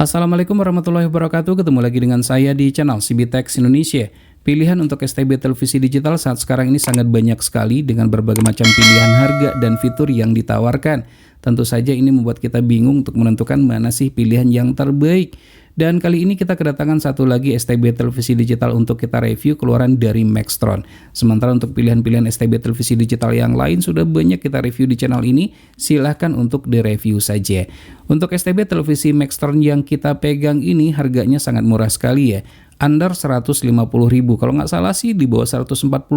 Assalamualaikum warahmatullahi wabarakatuh. Ketemu lagi dengan saya di channel CBTech Indonesia. Pilihan untuk STB televisi digital saat sekarang ini sangat banyak sekali dengan berbagai macam pilihan harga dan fitur yang ditawarkan. Tentu saja ini membuat kita bingung untuk menentukan mana sih pilihan yang terbaik. Dan kali ini kita kedatangan satu lagi STB televisi digital untuk kita review keluaran dari Maxtron. Sementara untuk pilihan-pilihan STB televisi digital yang lain sudah banyak kita review di channel ini, silahkan untuk direview saja. Untuk STB televisi Maxtron yang kita pegang ini harganya sangat murah sekali ya. Under 150.000, kalau nggak salah sih di bawah 140.000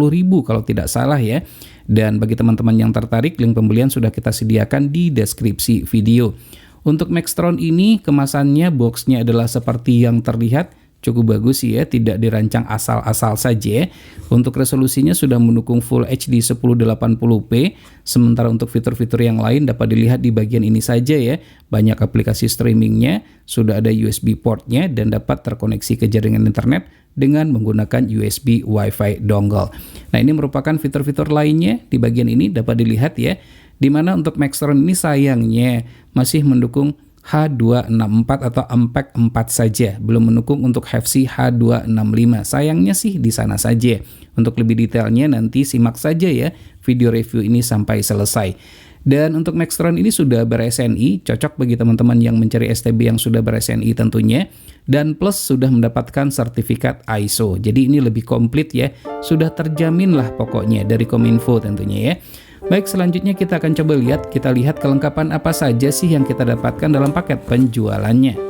kalau tidak salah ya. Dan bagi teman-teman yang tertarik, link pembelian sudah kita sediakan di deskripsi video. Untuk Maxtron ini kemasannya, boxnya adalah seperti yang terlihat, cukup bagus sih ya, tidak dirancang asal-asal saja. Untuk resolusinya sudah mendukung Full HD 1080p, sementara untuk fitur-fitur yang lain dapat dilihat di bagian ini saja ya. Banyak aplikasi streamingnya, sudah ada USB portnya dan dapat terkoneksi ke jaringan internet dengan menggunakan USB Wi-Fi dongle. Nah, ini merupakan fitur-fitur lainnya di bagian ini dapat dilihat ya. Dimana untuk Maxtron ini sayangnya masih mendukung H264 atau MPEG 4 saja, belum mendukung untuk HEVC H265. Sayangnya sih di sana saja. Untuk lebih detailnya nanti simak saja ya video review ini sampai selesai. Dan untuk Maxtron ini sudah ber-SNI, cocok bagi teman-teman yang mencari STB yang sudah ber-SNI tentunya. Dan plus sudah mendapatkan sertifikat ISO. Jadi ini lebih komplit ya, sudah terjamin lah pokoknya dari Kominfo tentunya ya. Baik, selanjutnya kita akan coba kita lihat kelengkapan apa saja sih yang kita dapatkan dalam paket penjualannya.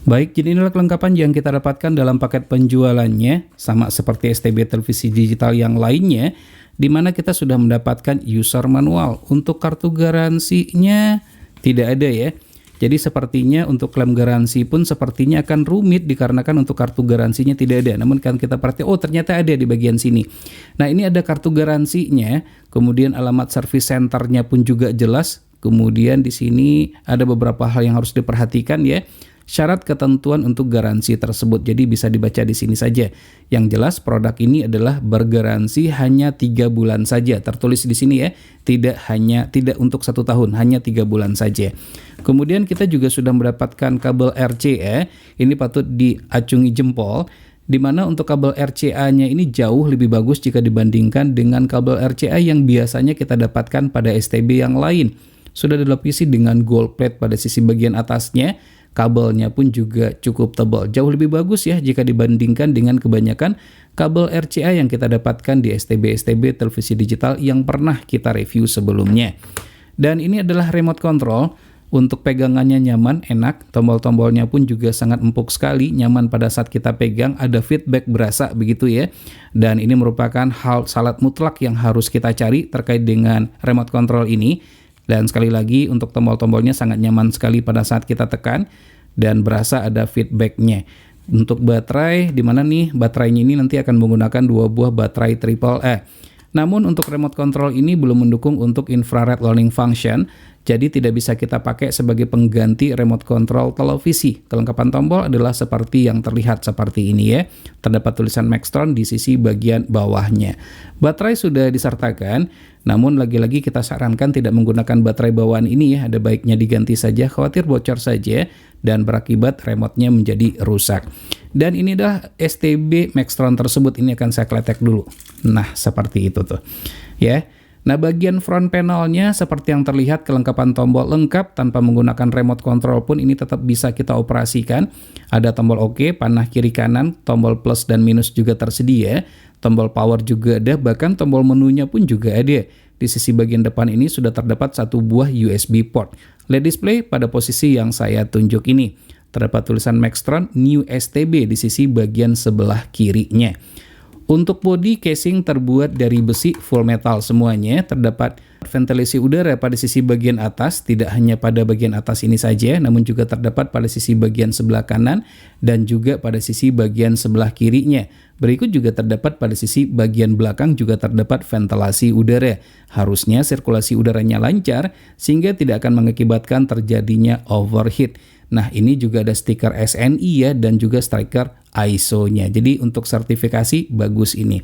Baik, jadi inilah kelengkapan yang kita dapatkan dalam paket penjualannya, sama seperti STB televisi digital yang lainnya, di mana kita sudah mendapatkan user manual. Untuk kartu garansinya tidak ada ya. Jadi sepertinya untuk klaim garansi pun sepertinya akan rumit dikarenakan untuk kartu garansinya tidak ada. Namun kan kita perhatikan, oh ternyata ada di bagian sini. Nah, ini ada kartu garansinya, kemudian alamat service centernya pun juga jelas. Kemudian di sini ada beberapa hal yang harus diperhatikan ya. Syarat ketentuan untuk garansi tersebut, jadi bisa dibaca di sini saja. Yang jelas produk ini adalah bergaransi hanya 3 bulan saja, tertulis di sini ya, tidak untuk 1 tahun, hanya 3 bulan saja. Kemudian kita juga sudah mendapatkan kabel RCA, ini patut diacungi jempol, di mana untuk kabel RCA-nya ini jauh lebih bagus jika dibandingkan dengan kabel RCA yang biasanya kita dapatkan pada STB yang lain. Sudah dilapisi dengan gold plate pada sisi bagian atasnya. Kabelnya pun juga cukup tebal, jauh lebih bagus ya jika dibandingkan dengan kebanyakan kabel RCA yang kita dapatkan di STB televisi digital yang pernah kita review sebelumnya. Dan ini adalah remote control, untuk pegangannya nyaman, enak, tombol-tombolnya pun juga sangat empuk sekali, nyaman pada saat kita pegang, ada feedback berasa begitu ya. Dan ini merupakan hal sangat mutlak yang harus kita cari terkait dengan remote control ini. Dan sekali lagi untuk tombol-tombolnya sangat nyaman sekali pada saat kita tekan dan berasa ada feedbacknya. Untuk baterai, di mana nih baterainya ini nanti akan menggunakan 2 buah baterai AAA. Namun untuk remote control ini belum mendukung untuk infrared learning function, jadi tidak bisa kita pakai sebagai pengganti remote control televisi. Kelengkapan tombol adalah seperti yang terlihat seperti ini ya. Terdapat tulisan Maxtron di sisi bagian bawahnya. Baterai sudah disertakan, namun lagi-lagi kita sarankan tidak menggunakan baterai bawaan ini ya. Ada baiknya diganti saja, khawatir bocor saja dan berakibat remote-nya menjadi rusak. Dan ini dah STB Maxtron tersebut, ini akan saya kletek dulu. Nah, seperti itu tuh ya. Nah, bagian front panelnya seperti yang terlihat, kelengkapan tombol lengkap tanpa menggunakan remote control pun ini tetap bisa kita operasikan. Ada tombol OK, panah kiri kanan, tombol plus dan minus juga tersedia. Tombol power juga ada, bahkan tombol menunya pun juga ada. Di sisi bagian depan ini sudah terdapat 1 buah USB port. LED display pada posisi yang saya tunjuk ini. Terdapat tulisan Maxtron New STB di sisi bagian sebelah kirinya. Untuk bodi casing terbuat dari besi full metal semuanya, terdapat ventilasi udara pada sisi bagian atas, tidak hanya pada bagian atas ini saja, namun juga terdapat pada sisi bagian sebelah kanan dan juga pada sisi bagian sebelah kirinya. Berikut juga terdapat pada sisi bagian belakang juga terdapat ventilasi udara. Harusnya sirkulasi udaranya lancar sehingga tidak akan mengakibatkan terjadinya overheat. Nah, ini juga ada stiker SNI ya dan juga stiker ISO-nya. Jadi untuk sertifikasi bagus ini.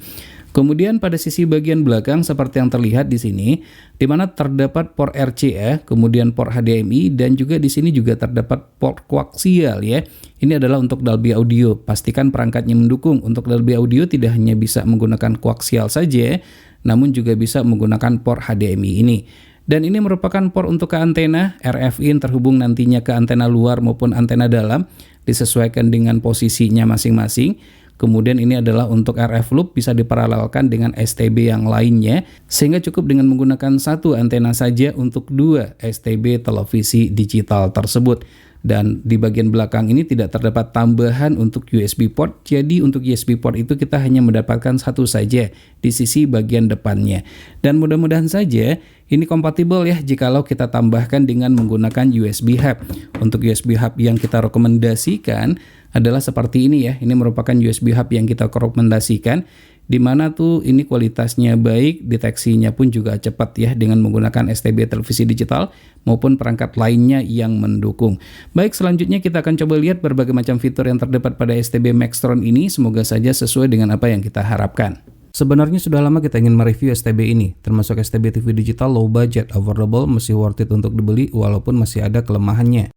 Kemudian pada sisi bagian belakang seperti yang terlihat di sini, di mana terdapat port RCA, kemudian port HDMI, dan juga di sini juga terdapat port koaksial ya. Ini adalah untuk Dolby Audio. Pastikan perangkatnya mendukung. Untuk Dolby Audio tidak hanya bisa menggunakan koaksial saja, namun juga bisa menggunakan port HDMI ini. Dan ini merupakan port untuk ke antena, RF in terhubung nantinya ke antena luar maupun antena dalam, disesuaikan dengan posisinya masing-masing. Kemudian ini adalah untuk RF loop, bisa diparalelkan dengan STB yang lainnya, sehingga cukup dengan menggunakan satu antena saja untuk dua STB televisi digital tersebut. Dan di bagian belakang ini tidak terdapat tambahan untuk USB port, jadi untuk USB port itu kita hanya mendapatkan satu saja di sisi bagian depannya. Dan mudah-mudahan saja ini kompatibel ya jikalau kita tambahkan dengan menggunakan USB hub. Untuk USB hub yang kita rekomendasikan adalah seperti ini ya. Ini merupakan USB hub yang kita rekomendasikan, di mana tuh ini kualitasnya baik, deteksinya pun juga cepat ya dengan menggunakan STB televisi digital maupun perangkat lainnya yang mendukung. Baik, selanjutnya kita akan coba lihat berbagai macam fitur yang terdapat pada STB Maxtron ini, semoga saja sesuai dengan apa yang kita harapkan. Sebenarnya sudah lama kita ingin mereview STB ini, termasuk STB TV digital low budget, affordable, masih worth it untuk dibeli walaupun masih ada kelemahannya.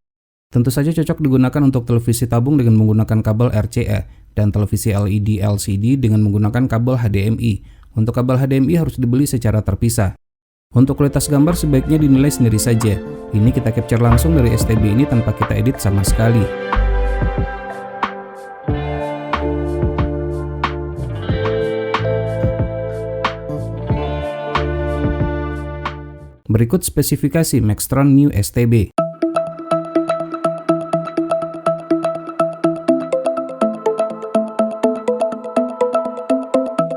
Tentu saja cocok digunakan untuk televisi tabung dengan menggunakan kabel RCA dan televisi LED LCD dengan menggunakan kabel HDMI. Untuk kabel HDMI harus dibeli secara terpisah. Untuk kualitas gambar sebaiknya dinilai sendiri saja. Ini kita capture langsung dari STB ini tanpa kita edit sama sekali. Berikut spesifikasi Maxtron New STB.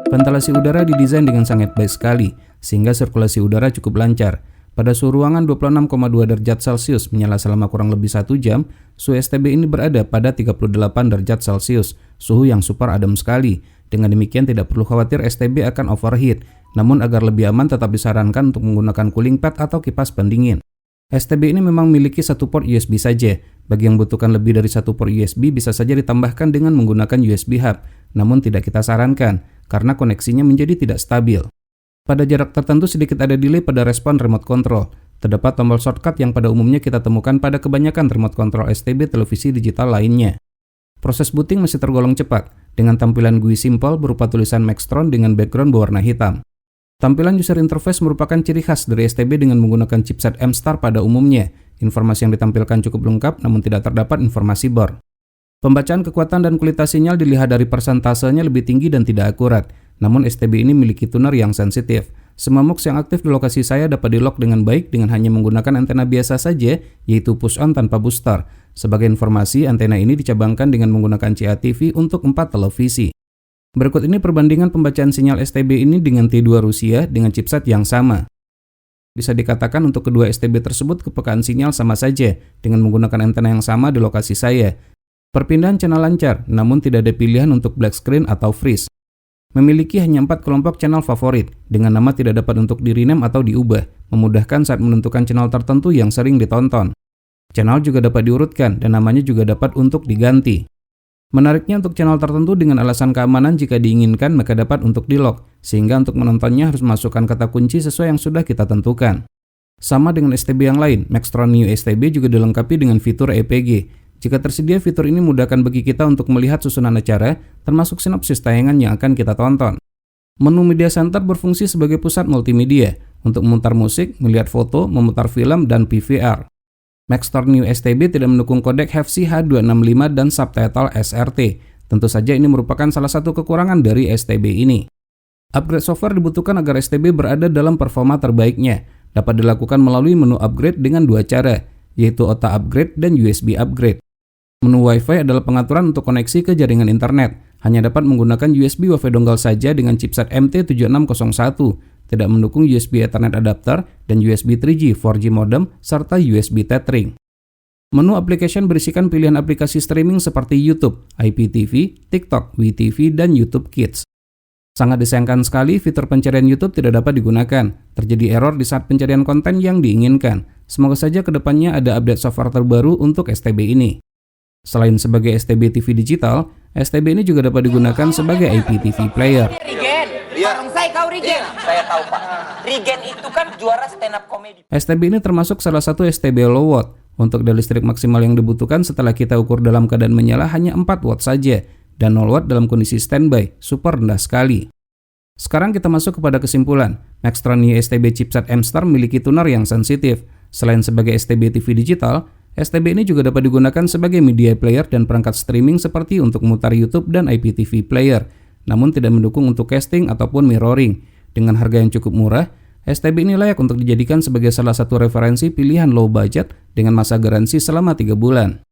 Ventilasi udara didesain dengan sangat baik sekali, sehingga sirkulasi udara cukup lancar. Pada suhu ruangan 26,2 derajat Celcius menyala selama kurang lebih 1 jam, suhu STB ini berada pada 38 derajat Celcius, suhu yang super adem sekali. Dengan demikian tidak perlu khawatir STB akan overheat, namun agar lebih aman tetap disarankan untuk menggunakan cooling pad atau kipas pendingin. STB ini memang memiliki satu port USB saja. Bagi yang butuhkan lebih dari satu port USB bisa saja ditambahkan dengan menggunakan USB hub, namun tidak kita sarankan karena koneksinya menjadi tidak stabil. Pada jarak tertentu sedikit ada delay pada respon remote control. Terdapat tombol shortcut yang pada umumnya kita temukan pada kebanyakan remote control STB televisi digital lainnya. Proses booting masih tergolong cepat, dengan tampilan GUI simple berupa tulisan Maxtron dengan background berwarna hitam. Tampilan user interface merupakan ciri khas dari STB dengan menggunakan chipset M-Star pada umumnya. Informasi yang ditampilkan cukup lengkap namun tidak terdapat informasi bor. Pembacaan kekuatan dan kualitas sinyal dilihat dari persentasenya lebih tinggi dan tidak akurat. Namun STB ini memiliki tuner yang sensitif. Semua MUX yang aktif di lokasi saya dapat di-lock dengan baik dengan hanya menggunakan antena biasa saja, yaitu push on tanpa booster. Sebagai informasi, antena ini dicabangkan dengan menggunakan CATV untuk 4 televisi. Berikut ini perbandingan pembacaan sinyal STB ini dengan T2 Rusia dengan chipset yang sama. Bisa dikatakan untuk kedua STB tersebut kepekaan sinyal sama saja dengan menggunakan antena yang sama di lokasi saya. Perpindahan channel lancar, namun tidak ada pilihan untuk black screen atau freeze. Memiliki hanya 4 kelompok channel favorit, dengan nama tidak dapat untuk di-rename atau diubah, memudahkan saat menentukan channel tertentu yang sering ditonton. Channel juga dapat diurutkan, dan namanya juga dapat untuk diganti. Menariknya untuk channel tertentu dengan alasan keamanan jika diinginkan maka dapat untuk di-lock, sehingga untuk menontonnya harus masukkan kata kunci sesuai yang sudah kita tentukan. Sama dengan STB yang lain, Maxtron New STB juga dilengkapi dengan fitur EPG. Jika tersedia, fitur ini memudahkan bagi kita untuk melihat susunan acara, termasuk sinopsis tayangan yang akan kita tonton. Menu Media Center berfungsi sebagai pusat multimedia, untuk memutar musik, melihat foto, memutar film, dan PVR. Maxtron New STB tidak mendukung kodek HEVC H265 dan subtitle SRT. Tentu saja ini merupakan salah satu kekurangan dari STB ini. Upgrade software dibutuhkan agar STB berada dalam performa terbaiknya. Dapat dilakukan melalui menu upgrade dengan 2 cara, yaitu OTA upgrade dan USB upgrade. Menu Wi-Fi adalah pengaturan untuk koneksi ke jaringan internet. Hanya dapat menggunakan USB Wi-Fi dongle saja dengan chipset MT7601. Tidak mendukung USB Ethernet adapter dan USB 3G 4G modem serta USB tethering. Menu application berisikan pilihan aplikasi streaming seperti YouTube, IPTV, TikTok, WeTV, dan YouTube Kids. Sangat disayangkan sekali fitur pencarian YouTube tidak dapat digunakan. Terjadi error di saat pencarian konten yang diinginkan. Semoga saja kedepannya ada update software terbaru untuk STB ini. Selain sebagai STB TV digital, STB ini juga dapat digunakan sebagai IPTV player. Regen, bareng saya kau Regen. Saya tahu Pak. Regen itu kan juara stand up comedy. STB ini termasuk salah satu STB low watt. Untuk daya listrik maksimal yang dibutuhkan setelah kita ukur dalam keadaan menyala hanya 4 watt saja, dan 0 watt dalam kondisi standby, super rendah sekali. Sekarang kita masuk kepada kesimpulan. Maxtron STB chipset M-Star memiliki tuner yang sensitif. Selain sebagai STB TV digital, STB ini juga dapat digunakan sebagai media player dan perangkat streaming seperti untuk memutar YouTube dan IPTV player, namun tidak mendukung untuk casting ataupun mirroring. Dengan harga yang cukup murah, STB ini layak untuk dijadikan sebagai salah satu referensi pilihan low budget dengan masa garansi selama 3 bulan.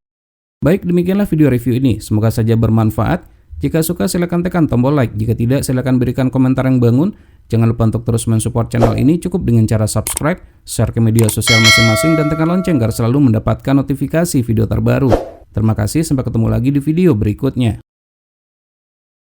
Baik, demikianlah video review ini. Semoga saja bermanfaat. Jika suka silakan tekan tombol like, jika tidak silakan berikan komentar yang bangun. Jangan lupa untuk terus mensupport channel ini cukup dengan cara subscribe, share ke media sosial masing-masing, dan tekan lonceng agar selalu mendapatkan notifikasi video terbaru. Terima kasih, sampai ketemu lagi di video berikutnya.